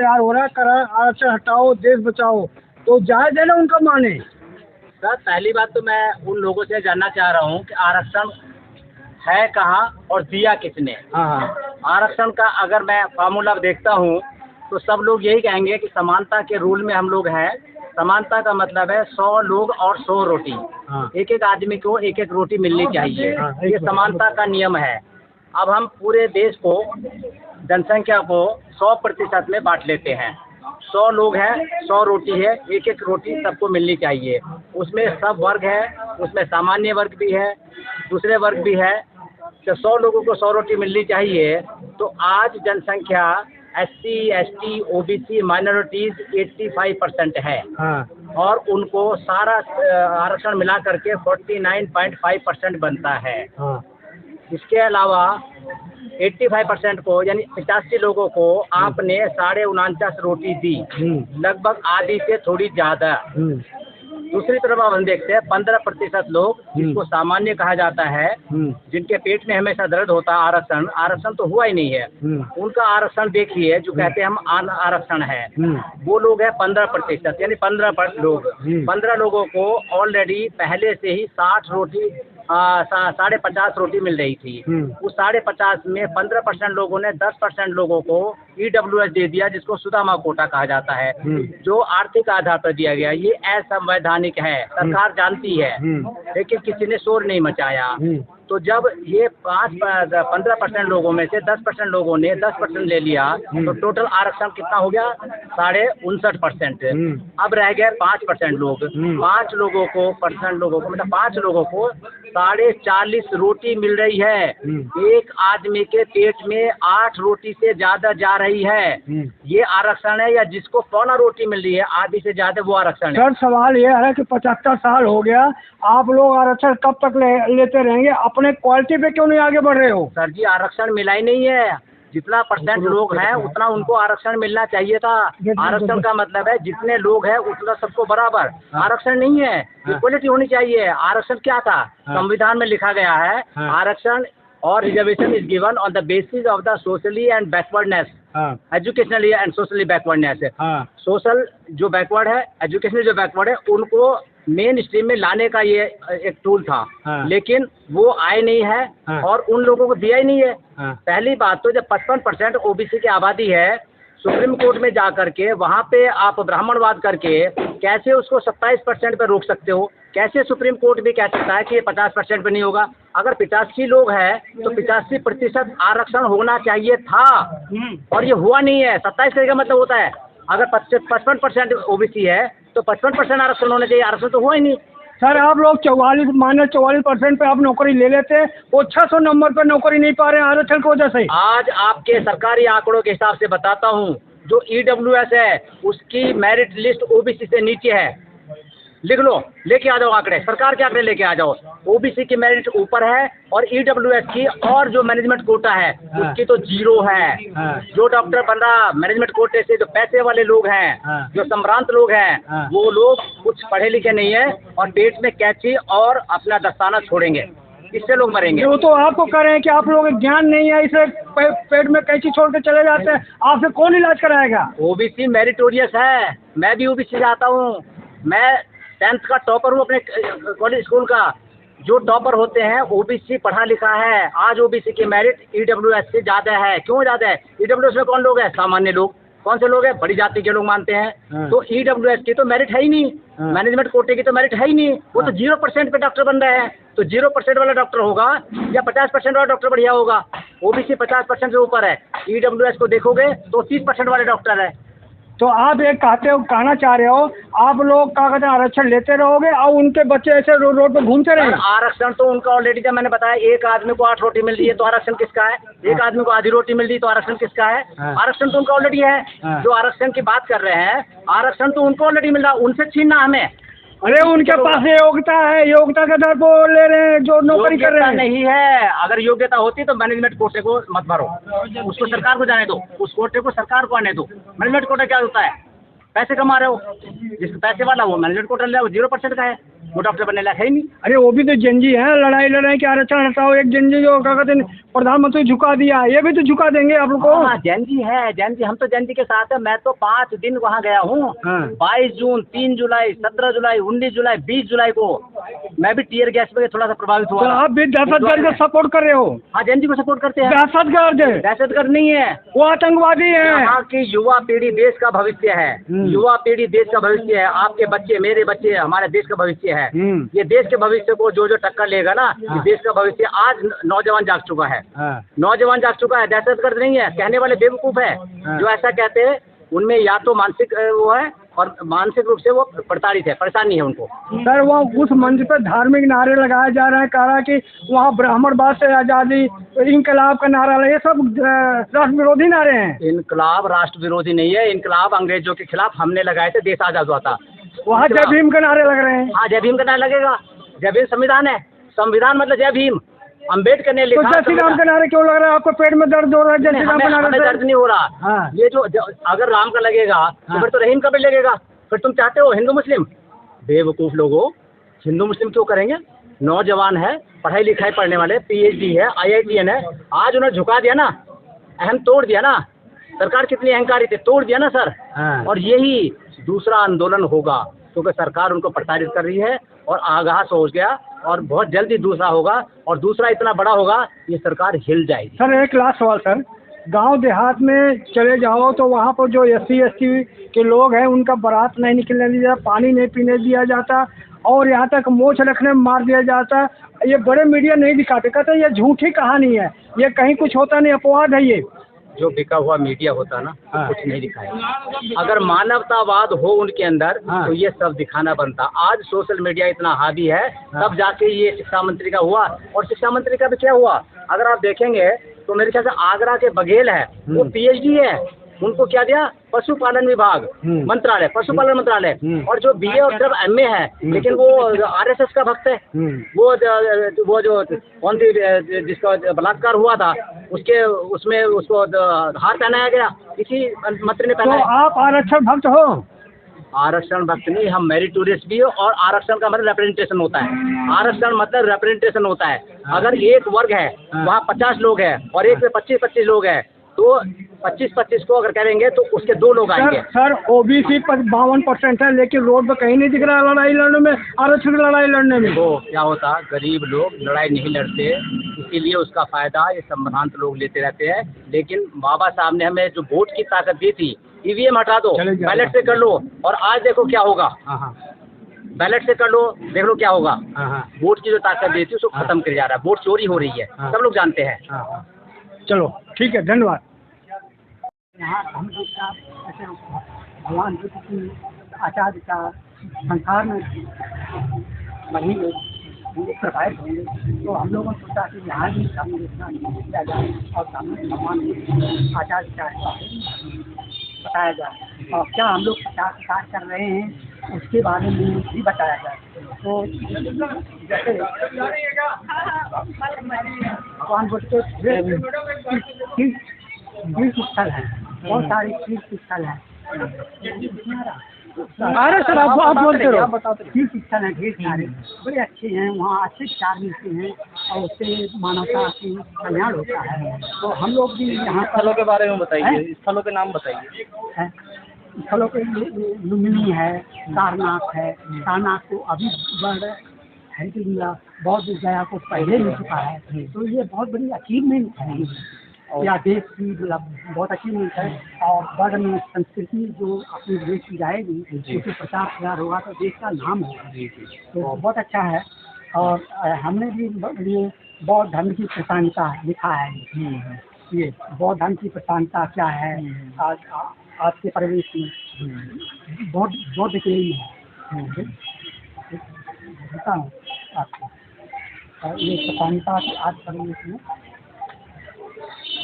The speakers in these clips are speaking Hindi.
तैयार हो रहा है, करा आरक्षण हटाओ देश बचाओ, तो जायज है ना उनका माने? सर पहली बात तो मैं उन लोगों से जानना चाह रहा हूँ कि आरक्षण है कहाँ और दिया किसने। हाँ आरक्षण का अगर मैं फार्मूला देखता हूँ तो सब लोग यही कहेंगे कि समानता के रूल में हम लोग हैं। समानता का मतलब है 100 लोग और 100 रोटी। हाँ। एक एक आदमी को एक एक रोटी मिलनी चाहिए। हाँ, ये समानता का नियम है। अब हम पूरे देश को, जनसंख्या को 100% में बांट लेते हैं। 100 लोग हैं, 100 रोटी है, एक एक रोटी सबको मिलनी चाहिए। उसमें सब वर्ग है, उसमें सामान्य वर्ग भी है, दूसरे वर्ग भी है। तो 100 लोगों को 100 रोटी मिलनी चाहिए। तो आज जनसंख्या SC, ST, OBC माइनॉरिटीज 85% है। हाँ। और उनको सारा आरक्षण मिला करके 49.5% बनता है। हाँ। इसके अलावा 85% को यानी 85 लोगों को आपने 49.5 रोटी दी, लगभग आधी से थोड़ी ज़्यादा। दूसरी तरफ अब हम देखते हैं 15% लोग जिसको सामान्य कहा जाता है, जिनके पेट में हमेशा दर्द होता है, आरक्षण तो हुआ ही नहीं है, उनका आरक्षण देखिए जो कहते हैं हम आरक्षण है, वो लोग है 15% यानी 15 लोग। 15 लोगों को ऑलरेडी पहले से ही 60 रोटी 50.5 रोटी मिल रही थी। उस 50.5 में 15% लोगों ने 10% लोगों को EWS दे दिया, जिसको सुदामा कोटा कहा जाता है, जो आर्थिक आधार पर दिया गया। ये असंवैधानिक है, सरकार जानती है, लेकिन किसी ने शोर नहीं मचाया। तो जब ये 15% लोगों में से 10% लोगों ने 10% ले लिया तो टोटल आरक्षण कितना हो गया? 59.5%। अब रह गए 5% लोग। 5 लोगों को मतलब 5 लोगों को 40.5 रोटी मिल रही है। एक आदमी के पेट में 8 रोटी से ज्यादा जा रही है। ये आरक्षण है या जिसको 1.25 रोटी मिल रही है आधी से ज्यादा, वो आरक्षण है? सर सवाल ये है कि 75 साल हो गया, आप लोग आरक्षण कब तक लेते रहेंगे? अपने क्वालिटी पे क्यों नहीं आगे बढ़ रहे हो? सर जी आरक्षण मिला ही नहीं है। जितना % लोग हैं उतना उनको आरक्षण मिलना चाहिए था। आरक्षण का मतलब है जितने लोग हैं उतना सबको बराबर। आरक्षण नहीं है, इक्वलिटी होनी चाहिए। आरक्षण क्या था? संविधान में लिखा गया है, आरक्षण और reservation is given on the basis of the socially and backwardness, educationally and socially backwardness. Social जो बैकवर्ड है, एजुकेशनली जो बैकवर्ड है, उनको मेन स्ट्रीम में लाने का ये एक टूल था। लेकिन वो आए नहीं है और उन लोगों को दिया ही नहीं है। पहली बात तो जब 55% OBC की आबादी है, सुप्रीम कोर्ट में जा करके वहाँ पे आप ब्राह्मणवाद करके कैसे उसको 27% पे रोक सकते हो? कैसे सुप्रीम कोर्ट भी कह सकता है कि ये 50% पे नहीं होगा? अगर 85 लोग हैं तो 85% आरक्षण होना चाहिए था और ये हुआ नहीं है। 27 का मतलब होता है अगर 55% OBC है तो 55% आरक्षण होना चाहिए। आरक्षण तो हुआ ही नहीं। सर आप लोग 44% पे आप नौकरी ले लेते, वो 600 नंबर पे नौकरी नहीं पा रहे हैं आरक्षण की वजह से। आज आपके सरकारी आंकड़ों के हिसाब से बताता हूँ, जो EWS है उसकी मेरिट लिस्ट OBC से नीचे है। लिख लो, लेके आ जाओ आंकड़े, सरकार के आंकड़े लेके आ जाओ। OBC की मेरिट ऊपर है और EWS की और जो मैनेजमेंट कोटा है उसकी तो 0 है। जो डॉक्टर बन रहा मैनेजमेंट कोटे से, जो पैसे वाले लोग हैं, जो संभ्रांत लोग हैं, वो लोग कुछ पढ़े लिखे नहीं है और पेट में कैंची और अपना दस्ताना छोड़ेंगे, इससे लोग मरेंगे। वो तो आपको कह रहे हैं कि आप लोगों को ज्ञान नहीं है, इसे पेट में कैंची छोड़ के चले जाते हैं, आपसे कौन इलाज कराएगा? OBC मेरिटोरियस है, मैं भी OBC से आता हूँ। मैं 10th का टॉपर हूँ अपने कॉलेज स्कूल का। जो टॉपर होते हैं OBC पढ़ा लिखा है। आज OBC की मेरिट EWS से ज़्यादा है। क्यों ज़्यादा है? EWS में कौन लोग हैं? सामान्य लोग। कौन से लोग हैं? बड़ी जाति के लोग मानते हैं। तो EWS की तो मेरिट है ही नहीं, मैनेजमेंट कोटे की तो मेरिट है ही नहीं। वो तो 0% पे डॉक्टर बन रहे हैं। तो 0% वाला डॉक्टर होगा या 50% वाला डॉक्टर बढ़िया होगा? OBC 50% से ऊपर है। EWS को देखोगे तो 30% वाले डॉक्टर है। तो आप एक कहना चाह रहे हो आप लोग क्या कहते हैं आरक्षण लेते रहोगे और उनके बच्चे ऐसे रोड पे घूमते रहेंगे? आरक्षण तो उनका ऑलरेडी, जब मैंने बताया, एक आदमी को 8 रोटी मिल रही है तो आरक्षण किसका है? एक आदमी को आधी रोटी मिल रही है तो आरक्षण किसका है? आरक्षण तो उनका ऑलरेडी है। जो आरक्षण की बात कर रहे हैं, आरक्षण तो उनको ऑलरेडी मिल रहा, उनसे छीनना हमें। अरे उनके पास योग्यता है, योग्यता के आधार पर ले रहे हैं जो नौकरी कर रहे हैं। नहीं है, अगर योग्यता होती तो मैनेजमेंट कोटे को मत भरो, उसको सरकार को जाने दो, उस कोटे को सरकार को आने दो। मैनेजमेंट कोटा क्या होता है? पैसे कमा रहे हो, जिसको पैसे वाला वो मैनेजमेंट कोटा ले, वो 0% का है, वो डॉक्टर बनने लायक है ही नहीं। अरे वो भी तो जंजी है, लड़ाई के आरक्षण हटाओ। एक जंजी जो क्या कहते हैं प्रधानमंत्री झुका दिया, ये भी तो झुका देंगे आप लोग को। हाँ, जैन जी है, जैन जी, हम तो जैन जी के साथ है। मैं तो 5 दिन वहाँ गया हूँ। हाँ। 22 जून, 3 जुलाई, 17 जुलाई, 19 जुलाई, 20 जुलाई को मैं भी टीयर गैस में थोड़ा सा प्रभावित तो हुआ। आप भी दहशतगर्द को सपोर्ट कर रहे हो? हाँ, जैन जी को सपोर्ट करते हैं। दहशतगर्द दहशतगर्द नहीं है, वो आतंकवादी है। यहाँ की युवा पीढ़ी देश का भविष्य है। युवा पीढ़ी देश का भविष्य है। आपके बच्चे, मेरे बच्चे, हमारे देश का भविष्य है। ये देश के भविष्य को जो टक्कर लेगा ना, ये देश का भविष्य। आज नौजवान जाग चुका है, नौजवान जाग चुका है, दहशतगर्द नहीं है। कहने वाले बेवकूफ है जो ऐसा कहते हैं। उनमें या तो मानसिक वो है और मानसिक रूप से वो प्रताड़ित है, परेशानी है उनको। सर, वो उस मंच पर धार्मिक नारे लगाए जा रहे हैं, कह रहा है कि वहाँ ब्राह्मणवाद से आज़ादी, इंकलाब का नारा, ये सब राष्ट्र विरोधी नारे हैं। इनकलाब राष्ट्र विरोधी नहीं है। इनकलाब अंग्रेजों के खिलाफ हमने लगाए थे, देश आजाद हुआ था। वहाँ जय भीम के नारे लग रहे हैं। हाँ, जय भीम का नारा लगेगा। जय भीम संविधान है, संविधान मतलब जय भीम। अम्बेडकर ने तो लिखा। जय श्री राम के नारे क्यों लग रहा है? आपको पेट में दर्द हो रहा है जय श्री राम के नारे हमें से? दर्द नहीं हो रहा। हाँ। ये जो अगर राम का लगेगा तो फिर तो रहीम का भी लगेगा। फिर तुम चाहते हो हिंदू मुस्लिम? बेवकूफ लोगों, हिंदू मुस्लिम क्यों करेंगे? नौजवान है, पढ़ाई लिखाई पढ़ने वाले, PhD है, IITN है। आज उन्हें झुका दिया ना, अहम तोड़ दिया ना। सरकार कितनी अहंकारी थी, तोड़ दिया ना सर। और यही दूसरा आंदोलन होगा, क्योंकि सरकार उनको प्रताड़ित कर रही है और आगाह सोच गया। और बहुत जल्दी दूसरा होगा, और दूसरा इतना बड़ा होगा, ये सरकार हिल जाएगी। सर, एक लास्ट सवाल सर, गांव देहात में चले जाओ तो वहाँ पर जो SC ST के लोग हैं, उनका बारात नहीं निकलने दिया जाता, पानी नहीं पीने दिया जाता, और यहाँ तक मोछ रखने में मार दिया जाता। ये बड़े मीडिया नहीं दिखाते, कहते ये झूठी कहानी है, ये कहीं कुछ होता नहीं, अपवाद है। ये जो बिका हुआ मीडिया होता ना, कुछ नहीं दिखाएगा। अगर मानवतावाद हो उनके अंदर तो ये सब दिखाना बनता। आज सोशल मीडिया इतना हावी है, तब जाके ये शिक्षा मंत्री का हुआ। और शिक्षा मंत्री का भी क्या हुआ, अगर आप देखेंगे तो मेरे ख्याल से आगरा के बघेल है, वो PhD है, उनको क्या दिया? पशुपालन विभाग मंत्रालय, पशुपालन मंत्रालय। और जो BA और सिर्फ MA है, लेकिन वो RSS का भक्त है। वो जो कौन सी जिसका बलात्कार हुआ था, उसमें उसको हार पहनाया गया, किसी मंत्री ने तो पहनाया। आप आरक्षण भक्त हो? आरक्षण भक्त नहीं, हम मेरिटोरियस भी हो। और आरक्षण का मतलब रिप्रेजेंटेशन होता है। आरक्षण मतलब रिप्रेजेंटेशन होता है। अगर एक वर्ग है, वहाँ 50 लोग हैं और एक में 25-25 लोग हैं, तो 25-25 को अगर करेंगे तो उसके 2 लोग आएंगे। सर, OBC पर 52% है, लेकिन रोड पर कहीं नहीं दिख रहा लड़ाई लड़ने में, आरक्षण की लड़ाई लड़ने में। तो क्या होता, गरीब लोग लड़ाई नहीं लड़ते, इसीलिए उसका फायदा ये संभ्रांत लोग लेते रहते हैं। लेकिन बाबा साहब ने हमें जो वोट की ताकत दी थी, EVM हटा दो, बैलेट से कर लो, और आज देखो क्या होगा। बैलेट से कर लो, देख लो क्या होगा। वोट की जो ताकत दी थी उसको खत्म कर जा रहा है। वोट चोरी हो रही है, सब लोग जानते हैं। चलो ठीक है, धन्यवाद। यहाँ हम लोग का ऐसे भगवान बुद्ध की आचार्य का संसार में बढ़ेंगे, प्रभावित होंगे, तो हम लोगों ने सोचा कि यहाँ भी सामने किया जाए और सामने भगवान आचार्य का बताया जाए, और क्या हम लोग प्रचार कर रहे हैं उसके बारे में भी बताया जाए। तो जैसे भगवान बुद्ध के तीर्थ स्थल है, बहुत सारे तीर्थ स्थल है। अरे सर, आप बोलते रहो। तीर्थ स्थल है ढेर सारे, बड़े अच्छे हैं, वहाँ अच्छे विचार मिलते हैं और उससे मानवता की कल्याण होता है। तो हम लोग भी यहाँ स्थलों के बारे में बताइए, स्थलों के नाम बताइए। स्थलों के लुम्बिनी है, सारनाथ है। सारनाथ को अभी बढ़ है कि बौद्ध गया को पहले मिल चुका है, तो ये बहुत बड़ी अचीवमेंट है या देश की, बहुत अचीवमेंट है। और वर्ग में संस्कृति जो अपने देश की जाएगी, उसे प्रचार प्रसार होगा तो देश का नाम होगा, तो बहुत अच्छा है। और हमने भी ये बौद्ध धर्म की प्रधानता लिखा है। ये बौद्ध धर्म की प्रधानता क्या है आज के परिवेश में, बौद्ध के लिए है बताता हूँ आपको। और ये प्रधानता आज परिवेश में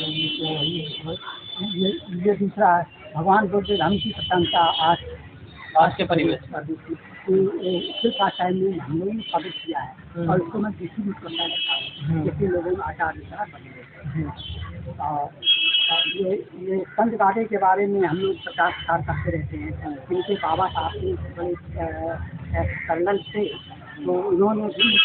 ये दूसरा है, भगवान बुद्ध धर्म की प्रधानता आज के परिवेश भाषा में हम लोगों ने साबित किया है, और उसको मैं किसी भी प्रकार का किसी लोगों में आचार्य बने। और ये संत गाड़े के बारे में हम लोग प्रचार प्रसार करते रहते हैं, क्योंकि बाबा साहब के बड़े कर्नल थे, तो उन्होंने भी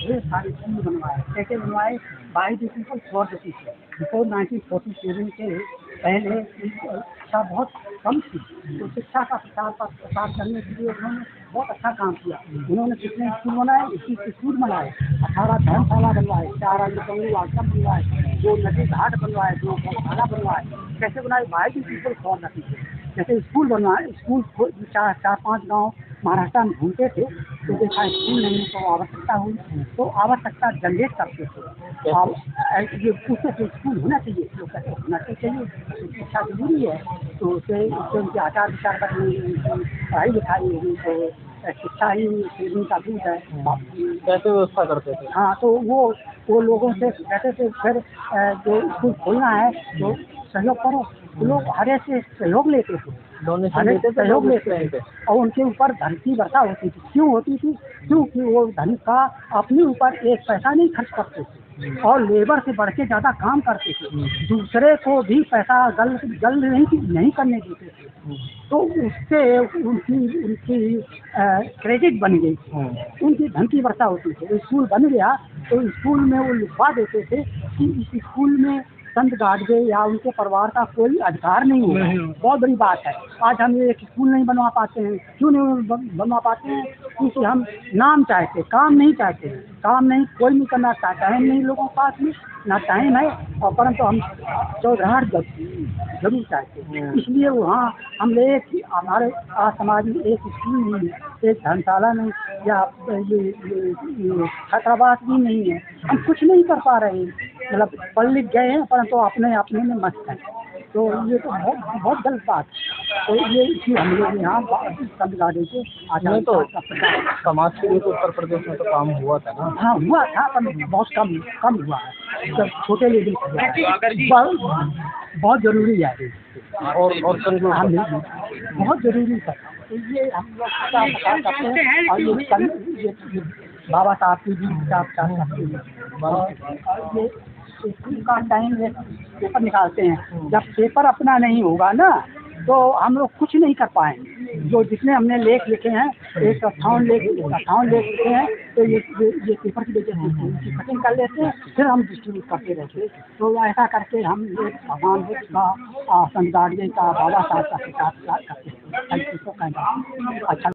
ढेर सारे स्कूल बनवाए। कैसे बनवाए? By the people for the people. Before 1947 के पहले शिक्षा बहुत कम थी, तो शिक्षा का प्रसार करने के लिए उन्होंने बहुत अच्छा काम किया। उन्होंने कितने स्कूल बनाए, 21 स्कूल बनाए, 18 धर्मशाला बनवाए, 4 अंगनवाड़ी आश्रम बनवाए, 2 नदी घाट बनवाए, 2 गौशाला बनवाए। कैसे बनाए? By the people for the people. जैसे स्कूल बनवाए, स्कूल 4-5 गाँव महाराष्ट्र में घूमते थे, तो देखा स्कूल नहीं तो आवश्यकता हुई, तो आवश्यकता जनरेट करते थे। अब ये पूछते थे स्कूल होना चाहिए, लोग कहते होना तो चाहिए, शिक्षा जरूरी है। तो उससे उनके आचार विचार करनी, पढ़ाई लिखाई होगी, तो शिक्षा ही उनका दूध है। कैसे व्यवस्था करते थे? हाँ, तो वो लोगों से कहते थे फिर जो स्कूल खोलना है तो सहयोग करो। तो लोग हरे से सहयोग लेते थे, डोनेशन देते थे, सहयोग लेते थे, और उनके ऊपर धन की वर्षा होती थी। क्यों होती थी? क्योंकि वो धन का अपने ऊपर एक पैसा नहीं खर्च करते थे और लेबर से बढ़ के ज़्यादा काम करते थे। दूसरे को भी पैसा गल नहीं करने देते थे, तो उससे उनकी क्रेडिट बन गई, उनकी धन की वर्षा होती थी। स्कूल बन गया तो स्कूल में वो लिखवा देते थे कि इस स्कूल में संत गाडगे या उनके परिवार का कोई अधिकार नहीं होगा। बहुत बड़ी बात है। आज हम एक स्कूल नहीं बनवा पाते हैं। क्यों नहीं बनवा पाते हैं? क्योंकि हम नाम चाहते, काम नहीं चाहते। काम नहीं, कोई नहीं करना चाहता है, नहीं लोगों के पास में ना टाइम है, और परंतु हम चौधराहट जरूर चाहते हैं। इसलिए वहाँ हम एक हमारे समाज में एक स्कूल नहीं है, एक धर्मशाला नहीं, या ये छात्रावास भी नहीं है। हम कुछ नहीं कर पा रहे हैं, मतलब पढ़ लिख गए हैं परंतु अपने में मस्त हैं। तो ये तो बहुत गलत बात है। तो ये इसी हम लोग यहाँ संत गाडगे के आचार्य तो समाज के लिए तो उत्तर प्रदेश में तो काम हुआ था ना? हाँ, हुआ था, पर बहुत कम हुआ है। जब छोटे लेवल बहुत जरूरी है, और हम बहुत जरूरी है। तो ये हम लोग क्या बता सकते हैं, और ये बाबा साहब की भी ये स्कूल का टाइम पेपर निकालते हैं। जब पेपर अपना नहीं होगा ना, तो हम लोग कुछ नहीं कर पाएंगे। जो जितने हमने लेख लिखे हैं, 58 लेख लिखे हैं, तो ये पेपर की वजह से उनकी कटिंग कर लेते हैं, फिर हम डिस्ट्रीब्यूट करते रहते हैं। तो ऐसा करके हम एक भगवान बुद्ध का, संत गाडगे का, बाबा साहब का प्रचार करते हैं। अच्छा